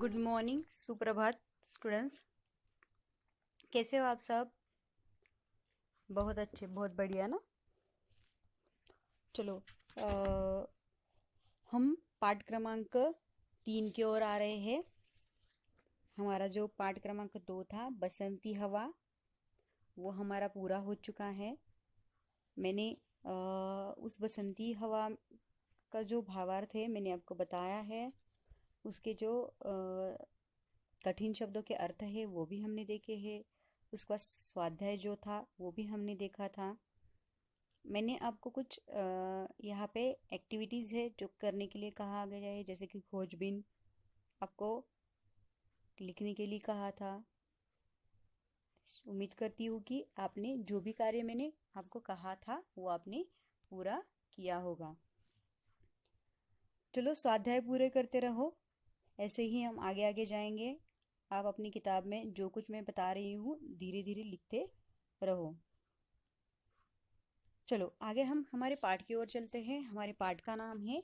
Good morning, सुप्रभात students. कैसे हो आप सब? बहुत अच्छे, बहुत बढ़िया ना। चलो हम पाठ क्रमांक 3 की ओर आ रहे हैं। हमारा जो पाठ क्रमांक 2 था बसंती हवा, वो हमारा पूरा हो चुका है। मैंने उस बसंती हवा का जो भावार्थ है मैंने आपको बताया है। उसके जो कठिन शब्दों के अर्थ है वो भी हमने देखे हैं। उसका स्वाध्याय जो था वो भी हमने देखा था। मैंने आपको कुछ यहाँ पे एक्टिविटीज़ है जो करने के लिए कहा गया है, जैसे कि खोजबीन आपको लिखने के लिए कहा था। उम्मीद करती हूँ कि आपने जो भी कार्य मैंने आपको कहा था वो आपने पूरा किया होगा। चलो स्वाध्याय पूरे करते रहो, ऐसे ही हम आगे आगे जाएंगे। आप अपनी किताब में जो कुछ मैं बता रही हूँ धीरे धीरे लिखते रहो। चलो आगे हम हमारे पाठ की ओर चलते हैं। हमारे पाठ का नाम है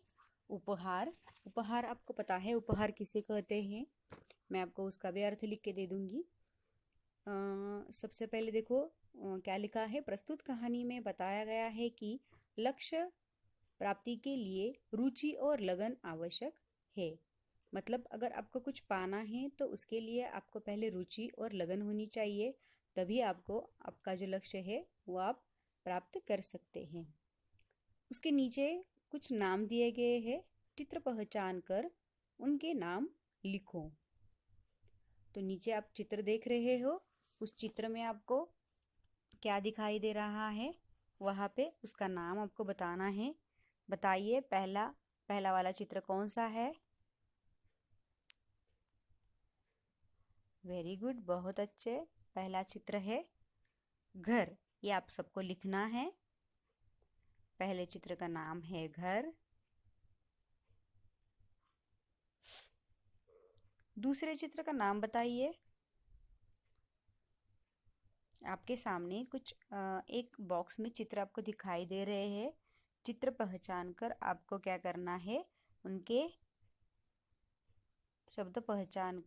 उपहार। उपहार आपको पता है उपहार किसे कहते हैं? मैं आपको उसका भी अर्थ लिख के दे दूंगी। सबसे पहले देखो क्या लिखा है। प्रस्तुत कहानी में बताया गया है कि लक्ष्य प्राप्ति के लिए रुचि और लगन आवश्यक है। मतलब अगर आपको कुछ पाना है तो उसके लिए आपको पहले रुचि और लगन होनी चाहिए, तभी आपको आपका जो लक्ष्य है वो आप प्राप्त कर सकते हैं। उसके नीचे कुछ नाम दिए गए हैं। चित्र पहचान कर उनके नाम लिखो। तो नीचे आप चित्र देख रहे हो, उस चित्र में आपको क्या दिखाई दे रहा है वहाँ पे उसका नाम आपको बताना है। बताइए पहला वाला चित्र कौन सा है? वेरी गुड, बहुत अच्छे। पहला चित्र है घर। ये आप सबको लिखना है। पहले चित्र का नाम है घर। दूसरे चित्र का नाम बताइए। आपके सामने कुछ एक बॉक्स में चित्र आपको दिखाई दे रहे हैं। चित्र पहचान कर आपको क्या करना है, उनके शब्द पहचान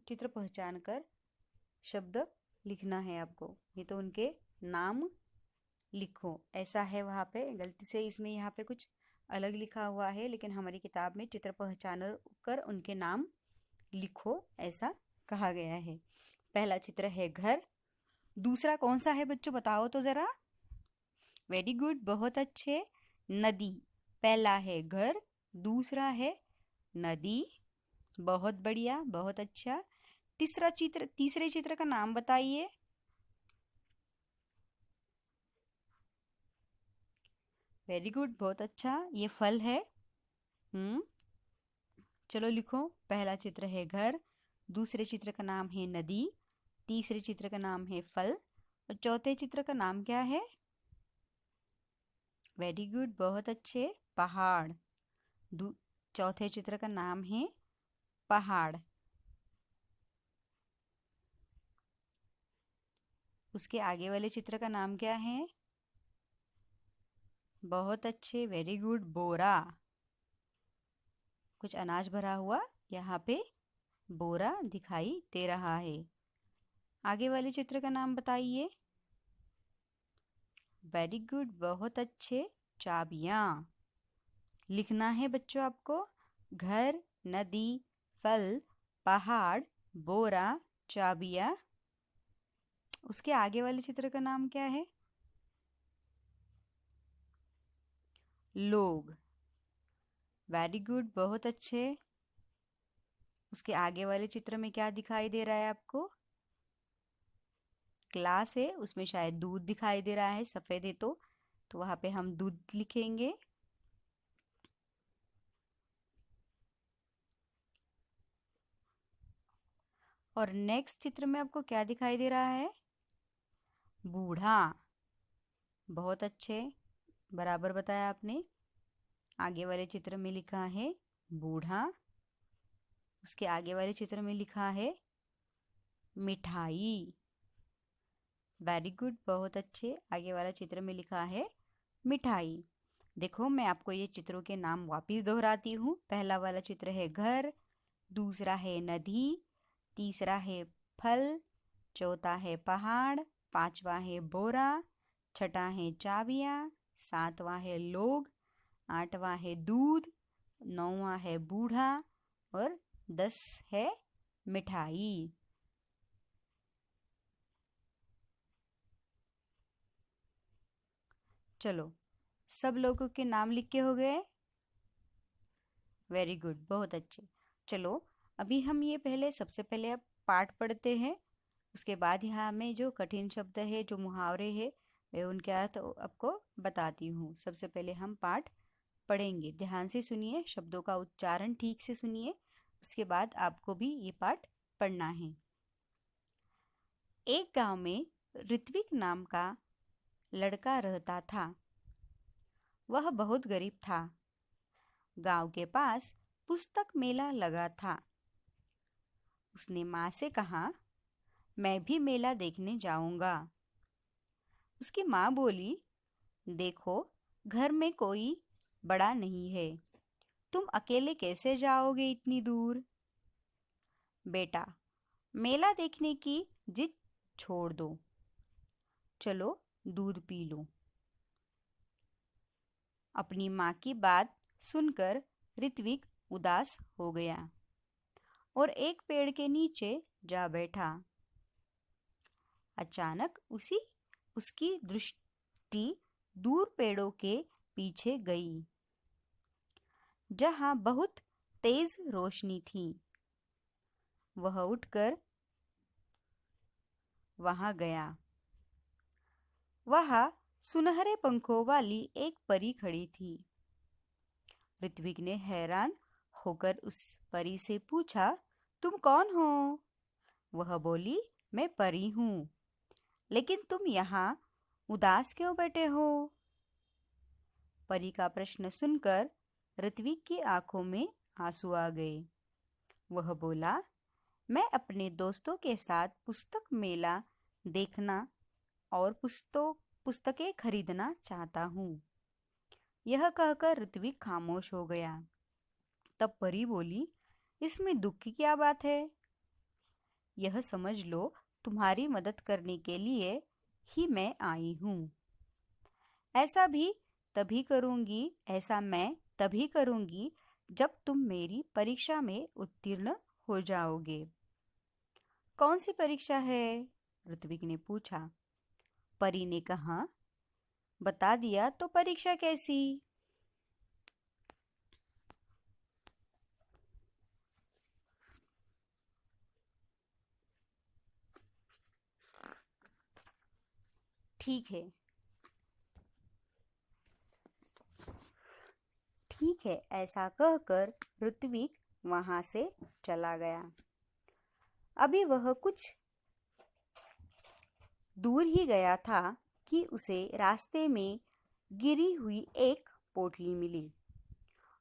चित्र पहचान कर शब्द लिखना है आपको। ये तो उनके नाम लिखो ऐसा है। वहाँ पे गलती से इसमें यहाँ पे कुछ अलग लिखा हुआ है, लेकिन हमारी किताब में चित्र पहचान कर उनके नाम लिखो ऐसा कहा गया है। पहला चित्र है घर। दूसरा कौन सा है बच्चों, बताओ तो जरा। वेरी गुड, बहुत अच्छे। नदी। पहला है घर, दूसरा है नदी। बहुत बढ़िया, बहुत अच्छा। तीसरे चित्र का नाम बताइए। वेरी गुड, बहुत अच्छा। ये फल है। चलो लिखो। पहला चित्र है घर, दूसरे चित्र का नाम है नदी, तीसरे चित्र का नाम है फल, और चौथे चित्र का नाम क्या है? वेरी गुड, बहुत अच्छे। पहाड़। चौथे चित्र का नाम है पहाड़। उसके आगे वाले चित्र का नाम क्या है? बहुत अच्छे, वेरी गुड, बोरा। कुछ अनाज भरा हुआ यहाँ पे बोरा दिखाई दे रहा है। आगे वाले चित्र का नाम बताइए। वेरी गुड, बहुत अच्छे। चाबियाँ। लिखना है बच्चों आपको। घर, नदी, फल, पहाड़, बोरा, चाबियाँ। उसके आगे वाले चित्र का नाम क्या है? लोग। वेरी गुड, बहुत अच्छे। उसके आगे वाले चित्र में क्या दिखाई दे रहा है आपको? ग्लास है, उसमें शायद दूध दिखाई दे रहा है, सफेद है तो वहां पे हम दूध लिखेंगे। और नेक्स्ट चित्र में आपको क्या दिखाई दे रहा है? बूढ़ा। बहुत अच्छे, बराबर बताया आपने। आगे वाले चित्र में लिखा है बूढ़ा। उसके आगे वाले चित्र में लिखा है मिठाई। वेरी गुड, बहुत अच्छे। आगे वाला चित्र में लिखा है मिठाई। देखो मैं आपको ये चित्रों के नाम वापिस दोहराती हूँ। पहला वाला चित्र है घर, दूसरा है नदी, तीसरा है फल, चौथा है पहाड़, पांचवा है बोरा, छठा है चाबियाँ, सातवां है लोग, आठवां है दूध, नौवां है बूढ़ा और 10 है मिठाई। चलो, सब लोगों के नाम लिख के हो गए? वेरी गुड, बहुत अच्छे। चलो, अभी हम ये सबसे पहले अब पाठ पढ़ते हैं। उसके बाद यहाँ में जो कठिन शब्द है, जो मुहावरे हैं, मैं उनके अर्थ आपको बताती हूँ। सबसे पहले हम पाठ पढ़ेंगे। ध्यान से सुनिए, शब्दों का उच्चारण ठीक से सुनिए। उसके बाद आपको भी ये पाठ पढ़ना है। एक गांव में ऋत्विक नाम का लड़का रहता था। वह बहुत गरीब था। गांव के पास पुस्तक मेला लगा था। उसने माँ से कहा, मैं भी मेला देखने जाऊंगा। उसकी माँ बोली, देखो, घर में कोई बड़ा नहीं है, तुम अकेले कैसे जाओगे इतनी दूर? बेटा, मेला देखने की जिद छोड़ दो, चलो दूध पी लो। अपनी माँ की बात सुनकर ऋत्विक उदास हो गया और एक पेड़ के नीचे जा बैठा। अचानक उसकी दृष्टि दूर पेड़ों के पीछे गई, जहां बहुत तेज रोशनी थी। वह उठकर वहां गया। वहां सुनहरे पंखों वाली एक परी खड़ी थी। ऋत्विक ने हैरान होकर उस परी से पूछा, तुम कौन हो? वह बोली, मैं परी हूँ, लेकिन तुम यहाँ उदास क्यों बैठे हो? परी का प्रश्न सुनकर ऋत्विक की आंखों में आंसू आ गए। वह बोला, मैं अपने दोस्तों के साथ पुस्तक मेला देखना और पुस्तकें खरीदना चाहता हूँ। यह कहकर ऋत्विक खामोश हो गया। तब परी बोली, इसमें दुख की क्या बात है? यह समझ लो, तुम्हारी मदद करने के लिए ही मैं आई हूँ। ऐसा मैं तभी करूँगी जब तुम मेरी परीक्षा में उत्तीर्ण हो जाओगे। कौन सी परीक्षा है? ऋत्विक ने पूछा। परी ने कहा, बता दिया तो परीक्षा कैसी? ठीक है, ऐसा कहकर ऋत्विक वहां से चला गया। अभी वह कुछ दूर ही गया था कि उसे रास्ते में गिरी हुई एक पोटली मिली।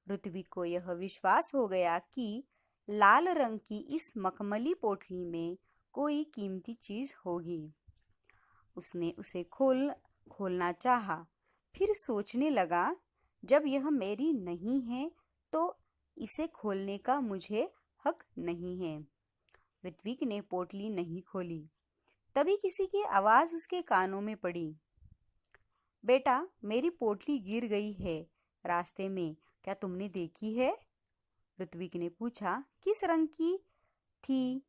ऋत्विक को यह विश्वास हो गया कि लाल रंग की इस मखमली पोटली में कोई कीमती चीज होगी। उसने उसे खोलना चाहा, फिर सोचने लगा, जब यह मेरी नहीं है तो इसे खोलने का मुझे हक नहीं है। ऋत्विक ने पोटली नहीं खोली। तभी किसी की आवाज उसके कानों में पड़ी, बेटा, मेरी पोटली गिर गई है रास्ते में, क्या तुमने देखी है? ऋत्विक ने पूछा। किस रंग की थी?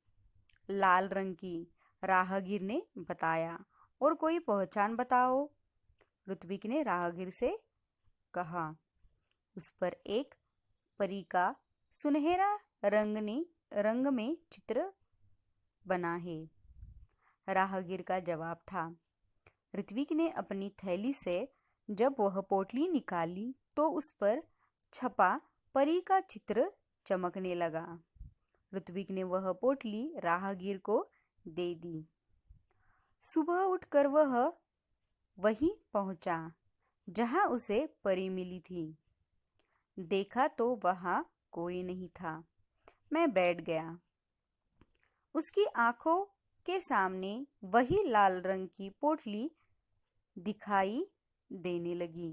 लाल रंग की, राहगीर ने बताया। और कोई पहचान बताओ? ऋत्विक ने राहगीर से कहा। उस पर एक परी का सुनहरा रंग में चित्र बना है, राहगीर का जवाब था। ऋत्विक ने अपनी थैली से जब वह पोटली निकाली तो उस पर छपा परी का चित्र चमकने लगा। ऋत्विक ने वह पोटली राहगीर को दे दी। सुबह उठकर वह वहीं पहुंचा जहां उसे परी मिली थी। देखा तो वहां कोई नहीं था। मैं बैठ गया। उसकी आंखों के सामने वही लाल रंग की पोटली दिखाई देने लगी।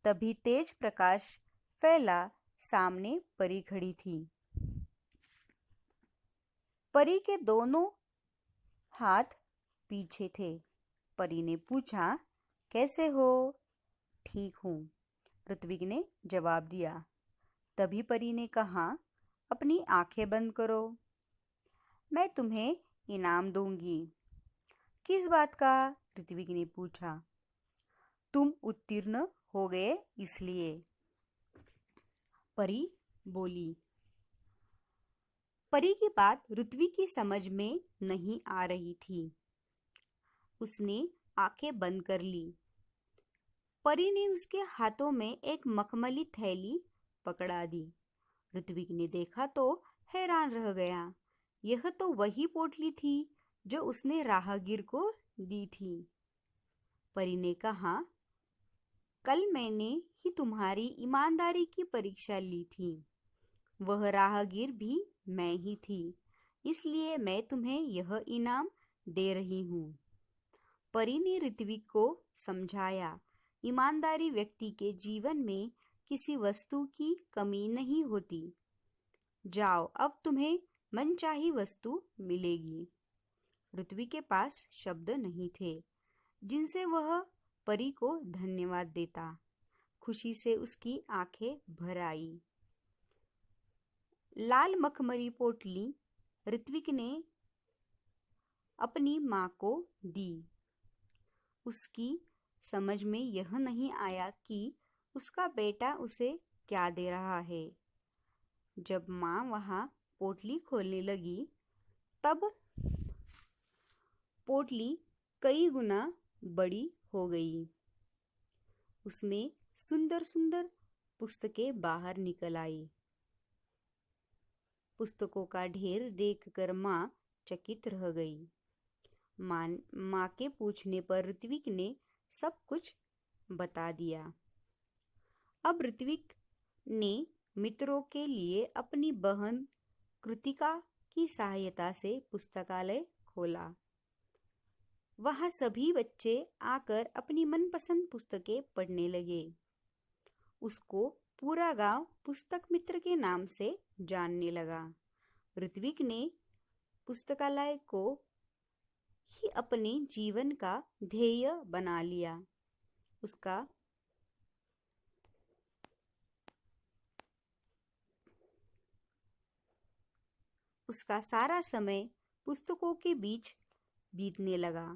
तभी तेज प्रकाश फैला, सामने परी खड़ी थी। परी के दोनों हाथ पीछे थे। परी ने पूछा, कैसे हो? ठीक हूँ, ऋत्विक ने जवाब दिया। तभी परी ने कहा, अपनी आंखें बंद करो, मैं तुम्हें इनाम दूंगी। किस बात का? ऋत्विक ने पूछा। तुम उत्तीर्ण हो गए इसलिए, परी बोली। परी की बात ऋत्विक की समझ में नहीं आ रही थी। उसने आंखें बंद कर ली। परी ने उसके हाथों में एक मखमली थैली पकड़ा दी। ऋत्विक ने देखा तो हैरान रह गया। यह तो वही पोटली थी जो उसने राहगीर को दी थी। परी ने कहा, कल मैंने ही तुम्हारी ईमानदारी की परीक्षा ली थी। वह राहगीर भी मैं ही थी, इसलिए मैं तुम्हें यह इनाम दे रही हूँ। परी ने ऋत्विक को समझाया, ईमानदारी व्यक्ति के जीवन में किसी वस्तु की कमी नहीं होती। जाओ, अब तुम्हें मनचाही वस्तु मिलेगी। ऋत्विक के पास शब्द नहीं थे जिनसे वह परी को धन्यवाद देता। खुशी से उसकी आंखें भर आई। लाल मखमली पोटली ऋत्विक ने अपनी माँ को दी। उसकी समझ में यह नहीं आया कि उसका बेटा उसे क्या दे रहा है। जब माँ वहाँ पोटली खोलने लगी, तब पोटली कई गुना बड़ी हो गई। उसमें सुंदर सुंदर पुस्तकें बाहर निकल आई। पुस्तकों का ढेर देखकर माँ चकित रह गई। माँ के पूछने पर ऋत्विक ने सब कुछ बता दिया। अब ऋत्विक ने मित्रों के लिए अपनी बहन कृतिका की सहायता से पुस्तकालय खोला। वहाँ सभी बच्चे आकर अपनी मनपसंद पुस्तकें पढ़ने लगे। उसको पूरा गांव पुस्तक मित्र के नाम से जानने लगा। ऋत्विक ने पुस्तकालय को ही अपने जीवन का ध्येय बना लिया। उसका सारा समय पुस्तकों के बीच बीतने लगा।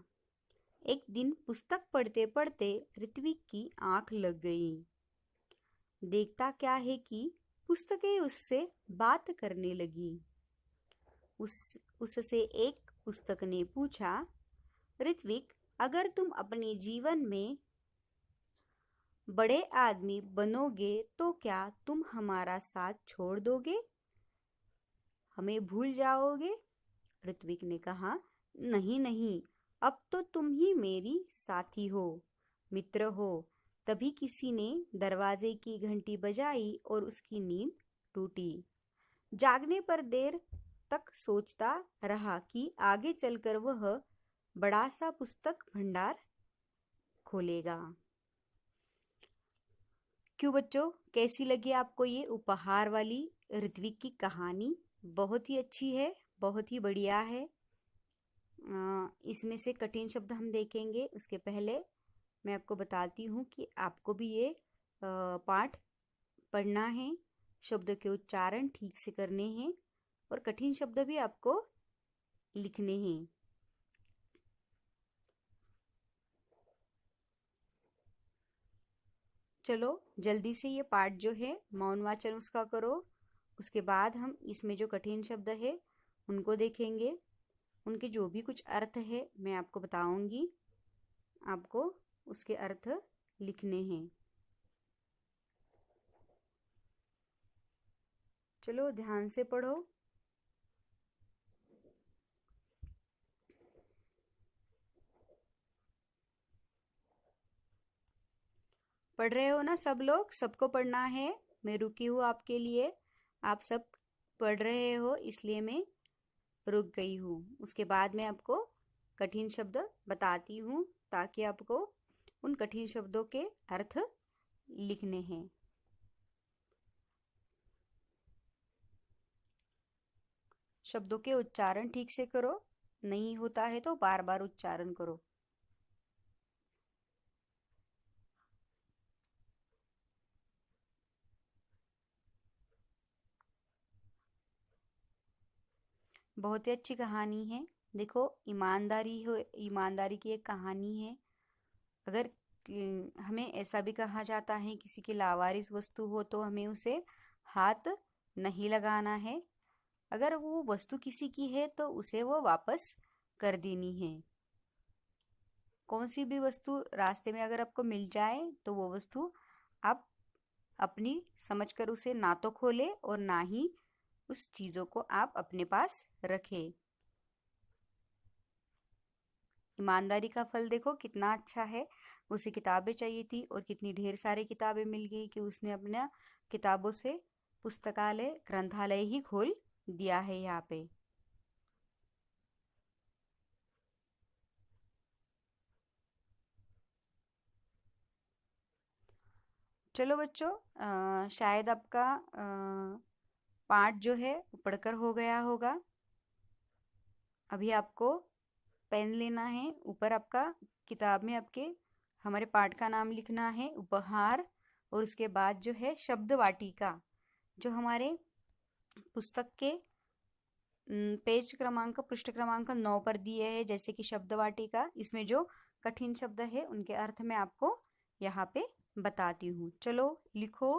एक दिन पुस्तक पढ़ते पढ़ते ऋत्विक की आंख लग गई। देखता क्या है कि पुस्तकें उससे बात करने लगी। उससे एक पुस्तक ने पूछा, ऋत्विक, अगर तुम अपने जीवन में बड़े आदमी बनोगे तो क्या तुम हमारा साथ छोड़ दोगे? हमें भूल जाओगे? ऋत्विक ने कहा, नहीं नहीं, अब तो तुम ही मेरी साथी हो, मित्र हो। तभी किसी ने दरवाजे की घंटी बजाई और उसकी नींद टूटी। जागने पर देर तक सोचता रहा कि आगे चलकर वह बड़ा सा पुस्तक भंडार खोलेगा। क्यों बच्चों, कैसी लगी आपको ये उपहार वाली ऋत्विक की कहानी? बहुत ही अच्छी है, बहुत ही बढ़िया है। इसमें से कठिन शब्द हम देखेंगे। उसके पहले मैं आपको बताती हूँ कि आपको भी ये पाठ पढ़ना है, शब्द के उच्चारण ठीक से करने हैं और कठिन शब्द भी आपको लिखने हैं। चलो जल्दी से ये पाठ जो है मौन वाचन उसका करो। उसके बाद हम इसमें जो कठिन शब्द है उनको देखेंगे। उनके जो भी कुछ अर्थ है मैं आपको बताऊंगी। आपको उसके अर्थ लिखने हैं। चलो ध्यान से पढ़ो। पढ़ रहे हो ना सब लोग? सबको पढ़ना है। मैं रुकी हूँ आपके लिए। आप सब पढ़ रहे हो इसलिए मैं रुक गई हूँ। उसके बाद मैं आपको कठिन शब्द बताती हूँ ताकि आपको उन कठिन शब्दों के अर्थ लिखने हैं। शब्दों के उच्चारण ठीक से करो, नहीं होता है तो बार बार उच्चारण करो। बहुत ही अच्छी कहानी है। देखो, ईमानदारी की एक कहानी है। अगर हमें ऐसा भी कहा जाता है किसी की लावारिस वस्तु हो तो हमें उसे हाथ नहीं लगाना है। अगर वो वस्तु किसी की है तो उसे वो वापस कर देनी है। कौन सी भी वस्तु रास्ते में अगर आपको मिल जाए तो वो वस्तु आप अपनी समझकर उसे ना तो खोले और ना ही उस चीजों को आप अपने पास रखें। ईमानदारी का फल देखो कितना अच्छा है। उसे किताबें चाहिए थी और कितनी ढेर सारी किताबें मिल गई कि उसने अपना किताबों से पुस्तकालय ग्रंथालय ही खोल दिया है यहाँ पे। चलो बच्चों, शायद आपका पाठ जो है वो पढ़कर हो गया होगा। अभी आपको पेन लेना है, ऊपर आपका किताब में आपके हमारे पाठ का नाम लिखना है उपहार, और उसके बाद जो है शब्द वाटिका, जो हमारे पुस्तक के पेज क्रमांक पृष्ठ क्रमांक 9 पर दिए है। जैसे कि शब्द वाटिका, इसमें जो कठिन शब्द है उनके अर्थ मैं आपको यहाँ पे बताती हूँ। चलो लिखो।